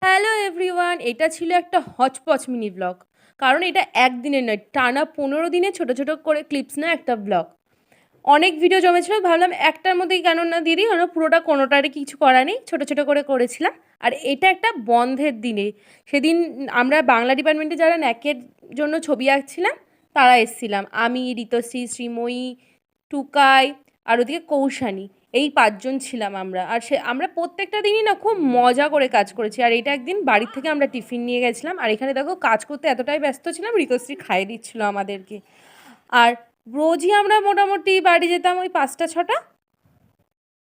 Hello everyone, এটা ছিল একটা হচপচ মিনি ব্লগ। কারণ এটা একদিনের নয়, টানা 15 দিনে ছোট ছোট করে ক্লিপস না একটা ব্লগ। অনেক ভিডিও জমেছিল, ভাবলাম একটার মধ্যেই কেন না দিয়ে দিই, কারণ পুরোটা কোনোটারই কিছু করা নেই, ছোট ছোট করে করেছিলাম। আর এটা একটা বন্ধের দিনে, সেদিন আমরা বাংলা ডিপার্টমেন্টে যারা ন্যাকের জন্য ছবি আঁকছিলাম তারা এসছিলাম, আমি, ঋতশ্রী, শ্রীময়ী, টুকাই আর ওদিকে কৌশানী, এই 5জন ছিলাম আমরা। আর আমরা প্রত্যেকটা দিনই না খুব মজা করে কাজ করেছি। আর এটা একদিন বাড়ির থেকে আমরা টিফিন নিয়ে গেছিলাম, আর এখানে দেখো কাজ করতে এতটাই ব্যস্ত ছিলাম, ঋতশ্রী খাইয়ে দিচ্ছিলো আমাদেরকে। আর রোজই আমরা মোটামুটি বাড়ি যেতাম ওই 5টা 6টা।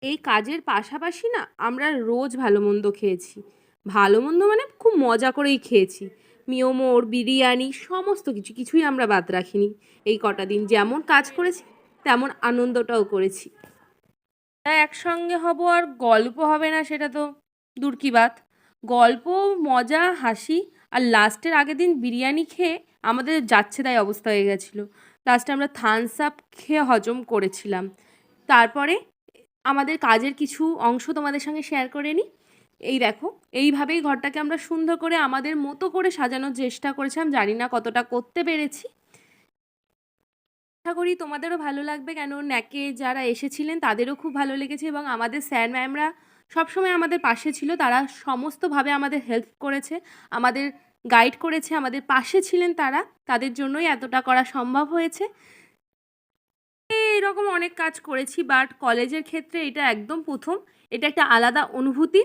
এই কাজের পাশাপাশি না আমরা রোজ ভালো মন্দ খেয়েছি। ভালো মন্দ মানে খুব মজা করেই খেয়েছি। মিয়োমোর, বিরিয়ানি, সমস্ত কিছুই আমরা বাদ রাখিনি। এই কটা দিন যেমন কাজ করেছি তেমন আনন্দটাও করেছি। একসঙ্গে হব আর গল্প হবে না সেটা তো দূর কি বাত। গল্প, মজা, হাসি, আর লাস্টের আগের দিন বিরিয়ানি খেয়ে আমাদের যাচ্ছে তাই অবস্থা হয়ে গেছিলো। লাস্টে আমরা থামস আপ খেয়ে হজম করেছিলাম। তারপরে আমাদের কাজের কিছু অংশ তোমাদের সঙ্গে শেয়ার করে নিই। এই দেখো, এইভাবেই ঘরটাকে আমরা সুন্দর করে আমাদের মতো করে সাজানোর চেষ্টা করেছিলাম। জানি না কতটা করতে পেরেছি। আশা করি তোমাদেরও ভালো লাগবে, কেন ন্যাকে যারা এসেছিলেন তাদেরও খুব ভালো লেগেছে এবং আমাদের স্যার ম্যামরা সবসময় আমাদের পাশে ছিল। তারা সমস্তভাবে আমাদের হেল্প করেছে, আমাদের গাইড করেছে, আমাদের পাশে ছিলেন তারা। তাদের জন্যই এতটা করা সম্ভব হয়েছে। এরকম অনেক কাজ করেছি, বাট কলেজের ক্ষেত্রে এটা একদম প্রথম। এটা একটা আলাদা অনুভূতি।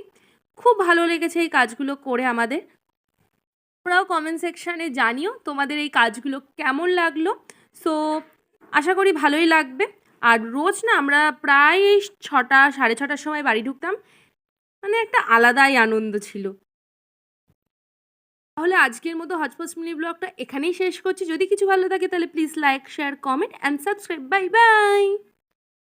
খুব ভালো লেগেছে এই কাজগুলো করে আমাদের। তোমরাও কমেন্ট সেকশানে জানিও তোমাদের এই কাজগুলো কেমন লাগলো। সো আশা করি ভালোই লাগবে। আর রোজ না আমরা প্রায় 6টা 6:30টার সময় বাড়ি ঢুকতাম, মানে একটা আলাদাই আনন্দ ছিল। তাহলে আজকের মতো হচপচ মিনি ব্লগটা এখানেই শেষ করছি। যদি কিছু ভালো থাকে তাহলে please like, share, comment and subscribe. Bye bye.